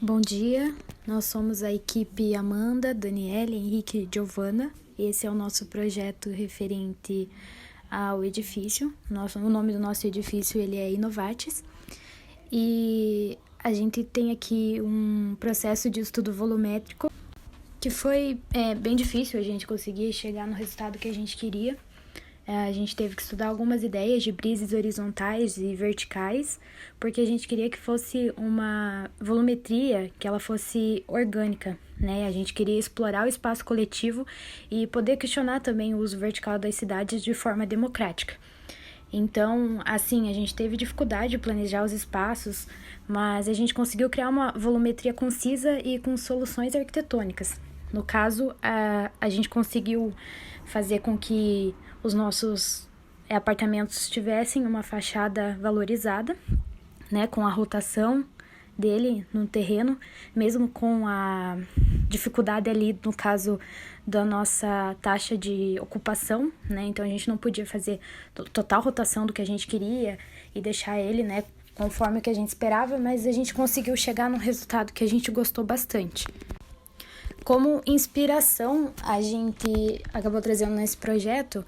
Bom dia, nós somos a equipe Amanda, Daniela, Henrique e Giovana. Esse é o nosso projeto referente ao edifício. O nome do nosso edifício ele é Inovatis. E a gente tem aqui um processo de estudo volumétrico que foi bem difícil a gente conseguir chegar no resultado que a gente queria. A gente teve que estudar algumas ideias de brises horizontais e verticais, porque a gente queria que fosse uma volumetria, que ela fosse orgânica, né? A gente queria explorar o espaço coletivo e poder questionar também o uso vertical das cidades de forma democrática. Então, assim, a gente teve dificuldade de planejar os espaços, mas a gente conseguiu criar uma volumetria concisa e com soluções arquitetônicas. No caso, a gente conseguiu fazer com que os nossos apartamentos tivessem uma fachada valorizada, né, com a rotação dele no terreno, mesmo com a dificuldade ali, no caso da nossa taxa de ocupação, né, então a gente não podia fazer total rotação do que a gente queria e deixar ele, né, conforme o que a gente esperava, mas a gente conseguiu chegar num resultado que a gente gostou bastante. Como inspiração, a gente acabou trazendo nesse projeto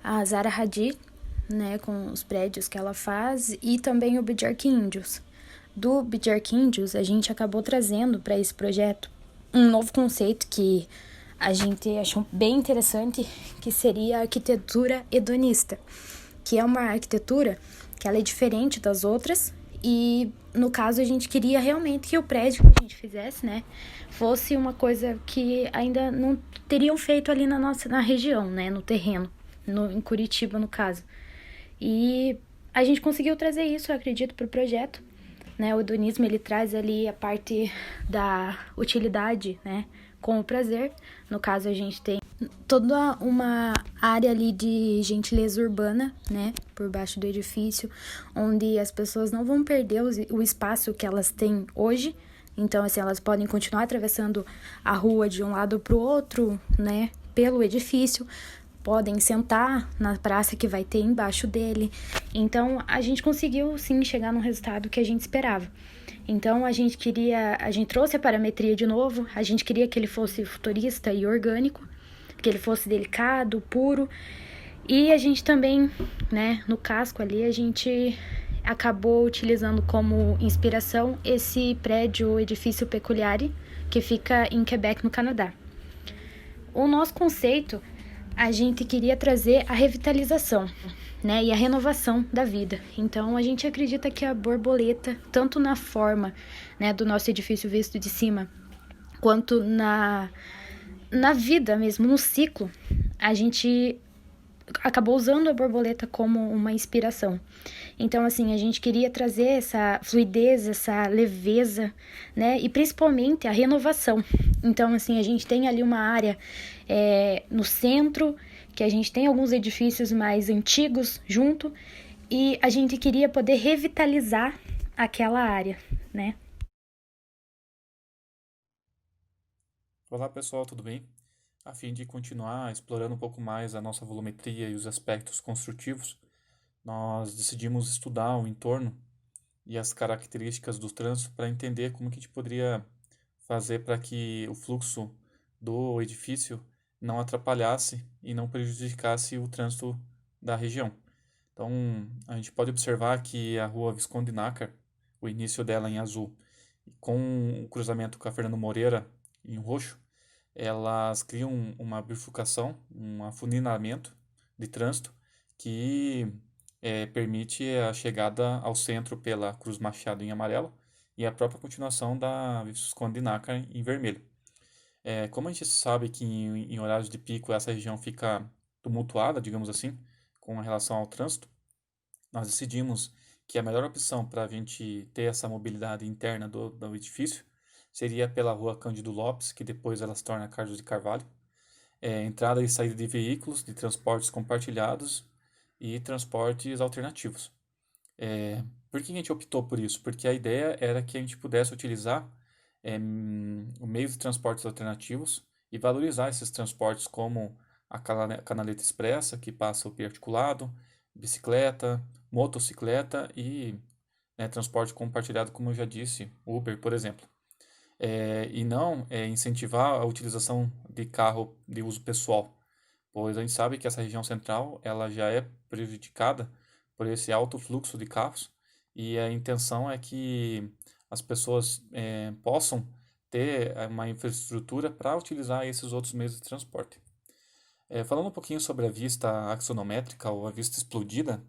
a Zaha Hadid, né, com os prédios que ela faz, e também o Bjark Ingels. Do Bjark Ingels, a gente acabou trazendo para esse projeto um novo conceito que a gente achou bem interessante, que seria a arquitetura hedonista, que é uma arquitetura que ela é diferente das outras e, no caso, a gente queria realmente que o prédio que a gente fizesse, né, fosse uma coisa que ainda não teriam feito ali na região, né, no terreno, em Curitiba, no caso. E a gente conseguiu trazer isso, eu acredito, para o projeto. Né, o hedonismo ele traz ali a parte da utilidade, né, com o prazer. No caso, a gente tem toda uma área ali de gentileza urbana, né, por baixo do edifício, onde as pessoas não vão perder o espaço que elas têm hoje. Então, assim, elas podem continuar atravessando a rua de um lado para o outro, né, pelo edifício, podem sentar na praça que vai ter embaixo dele. Então, a gente conseguiu, sim, chegar no resultado que a gente esperava. Então, a gente trouxe a parametria de novo, a gente queria que ele fosse futurista e orgânico, que ele fosse delicado, puro. E a gente também, né, no casco ali, a gente acabou utilizando como inspiração esse prédio, o edifício Peculiare, que fica em Quebec, no Canadá. O nosso conceito, a gente queria trazer a revitalização, né, e a renovação da vida. Então, a gente acredita que a borboleta, tanto na forma, né, do nosso edifício visto de cima, quanto na vida mesmo, no ciclo, a gente acabou usando a borboleta como uma inspiração. Então, assim, a gente queria trazer essa fluidez, essa leveza, né? E principalmente a renovação. Então, assim, a gente tem ali uma área no centro, que a gente tem alguns edifícios mais antigos junto, e a gente queria poder revitalizar aquela área, né? Olá pessoal, tudo bem? A fim de continuar explorando um pouco mais a nossa volumetria e os aspectos construtivos, nós decidimos estudar o entorno e as características do trânsito para entender como que a gente poderia fazer para que o fluxo do edifício não atrapalhasse e não prejudicasse o trânsito da região. Então, a gente pode observar que a rua Visconde Nácar, o início dela em azul, com o cruzamento com a Fernando Moreira em roxo, elas criam uma bifurcação, um afunilamento de trânsito que permite a chegada ao centro pela Cruz Machado em amarelo e a própria continuação da Visconde Nácar em vermelho. Como a gente sabe que em horários de pico essa região fica tumultuada, digamos assim, com relação ao trânsito, nós decidimos que a melhor opção para a gente ter essa mobilidade interna do edifício seria pela rua Cândido Lopes, que depois ela se torna Carlos de Carvalho, entrada e saída de veículos, de transportes compartilhados e transportes alternativos. Por que a gente optou por isso? Porque a ideia era que a gente pudesse utilizar o meio de transportes alternativos e valorizar esses transportes como a canaleta expressa, que passa o pé articulado, bicicleta, motocicleta e transporte compartilhado, como eu já disse, Uber, por exemplo. e não incentivar a utilização de carro de uso pessoal, pois a gente sabe que essa região central ela já é prejudicada por esse alto fluxo de carros e a intenção é que as pessoas possam ter uma infraestrutura para utilizar esses outros meios de transporte. Falando um pouquinho sobre a vista axonométrica ou a vista explodida,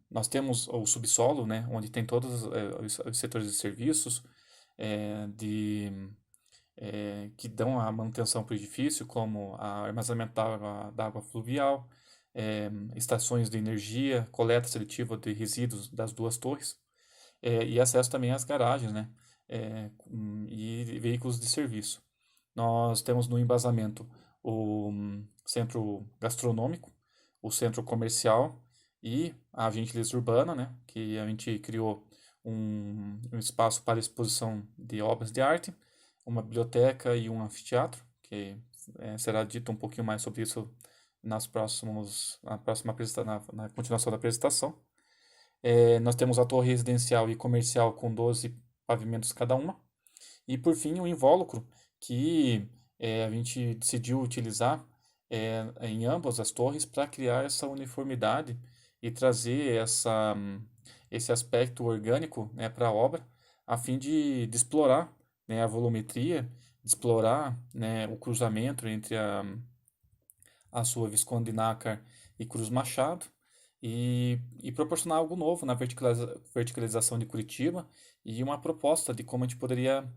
nós temos o subsolo, né, onde tem todos os setores de serviços que dão a manutenção para o edifício, como armazenamento da água fluvial, estações de energia, coleta seletiva de resíduos das duas torres, e acesso também às garagens, né, e veículos de serviço. Nós temos no embasamento o centro gastronômico, o centro comercial e a gentileza urbana, né, que a gente criou um espaço para exposição de obras de arte, uma biblioteca e um anfiteatro, que será dito um pouquinho mais sobre isso na próxima na continuação da apresentação. Nós temos a torre residencial e comercial com 12 pavimentos cada uma. E por fim, o invólucro, que a gente decidiu utilizar em ambas as torres para criar essa uniformidade e trazer esse aspecto orgânico, né, para a obra, a fim de explorar, né, a volumetria, de explorar, né, o cruzamento entre a sua Visconde Nácar e Cruz Machado e proporcionar algo novo na verticalização de Curitiba e uma proposta de como a gente poderia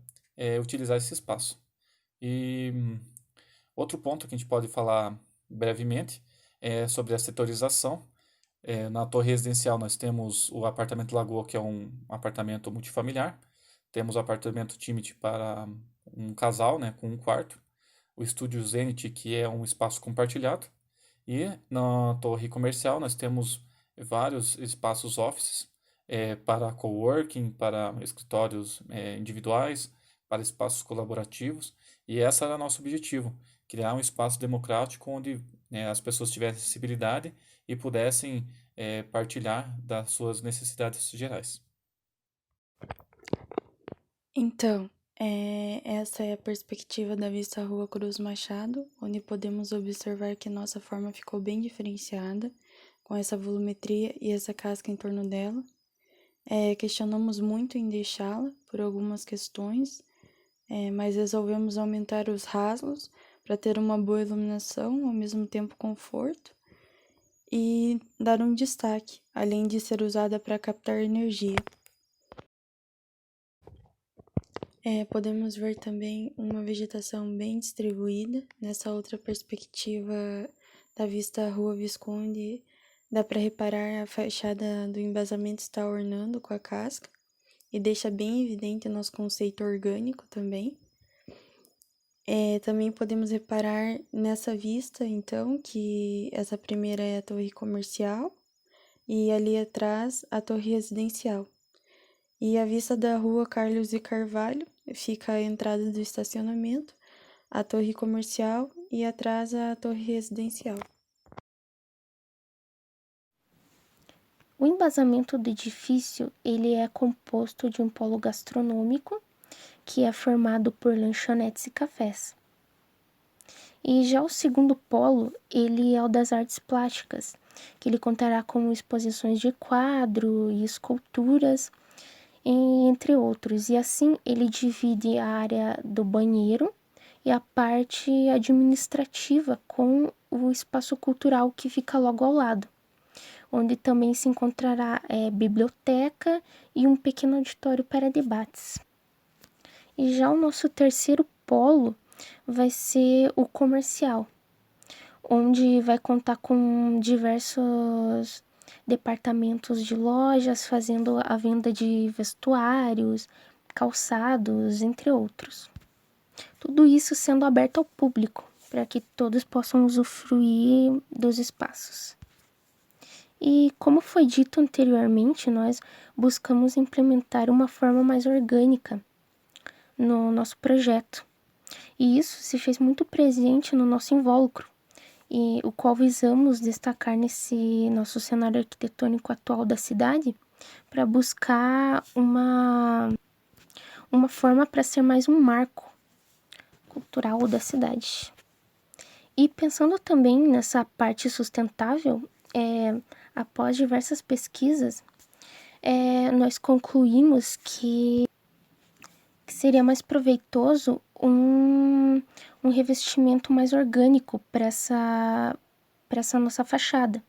utilizar esse espaço. E outro ponto que a gente pode falar brevemente é sobre a setorização. Na torre residencial nós temos o apartamento Lagoa, que é um apartamento multifamiliar. Temos o apartamento Timid para um casal, né, com um quarto. O estúdio Zenit, que é um espaço compartilhado. E na torre comercial nós temos vários espaços offices para coworking, para escritórios individuais, para espaços colaborativos. E esse era o nosso objetivo, criar um espaço democrático onde as pessoas tivessem acessibilidade e pudessem partilhar das suas necessidades gerais. Então, essa é a perspectiva da vista Rua Cruz Machado, onde podemos observar que nossa forma ficou bem diferenciada, com essa volumetria e essa casca em torno dela. Questionamos muito em deixá-la por algumas questões, mas resolvemos aumentar os rasgos para ter uma boa iluminação, ao mesmo tempo conforto, e dar um destaque, além de ser usada para captar energia. Podemos ver também uma vegetação bem distribuída. Nessa outra perspectiva da vista Rua Visconde, dá para reparar a fachada do embasamento está ornando com a casca e deixa bem evidente o nosso conceito orgânico também. Também podemos reparar nessa vista, então, que essa primeira é a torre comercial e ali atrás a torre residencial. E a vista da rua Carlos de Carvalho fica a entrada do estacionamento, a torre comercial e atrás a torre residencial. O embasamento do edifício ele é composto de um polo gastronômico, que é formado por lanchonetes e cafés. E já o segundo polo, ele é o das artes plásticas, que ele contará com exposições de quadro e esculturas, entre outros. E assim ele divide a área do banheiro e a parte administrativa com o espaço cultural que fica logo ao lado, onde também se encontrará biblioteca e um pequeno auditório para debates. E já o nosso terceiro polo vai ser o comercial, onde vai contar com diversos departamentos de lojas fazendo a venda de vestuários, calçados, entre outros. Tudo isso sendo aberto ao público, para que todos possam usufruir dos espaços. E como foi dito anteriormente, nós buscamos implementar uma forma mais orgânica no nosso projeto. E isso se fez muito presente no nosso invólucro, e o qual visamos destacar nesse nosso cenário arquitetônico atual da cidade, para buscar uma uma forma para ser mais um marco cultural da cidade. E pensando também nessa parte sustentável, após diversas pesquisas, nós concluímos que seria mais proveitoso um revestimento mais orgânico para essa nossa fachada.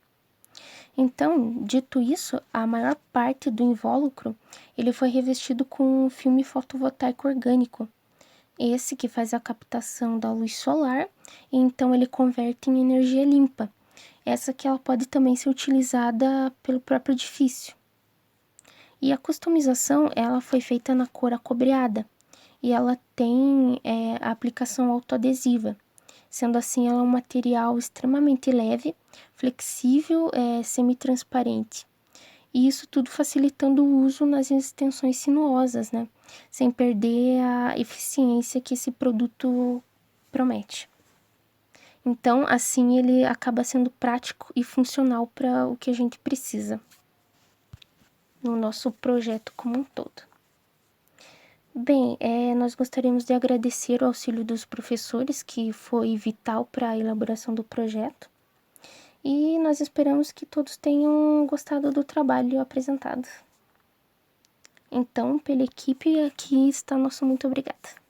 Então, dito isso, a maior parte do invólucro ele foi revestido com um filme fotovoltaico orgânico, esse que faz a captação da luz solar e então ele converte em energia limpa. Essa que ela pode também ser utilizada pelo próprio edifício. E a customização ela foi feita na cor acobreada e ela tem a aplicação autoadesiva. Sendo assim, ela é um material extremamente leve, flexível, semi-transparente. E isso tudo facilitando o uso nas extensões sinuosas, né? Sem perder a eficiência que esse produto promete. Então, assim, ele acaba sendo prático e funcional para o que a gente precisa no nosso projeto como um todo. Bem, nós gostaríamos de agradecer o auxílio dos professores, que foi vital para a elaboração do projeto. E nós esperamos que todos tenham gostado do trabalho apresentado. Então, pela equipe, aqui está nosso muito obrigada.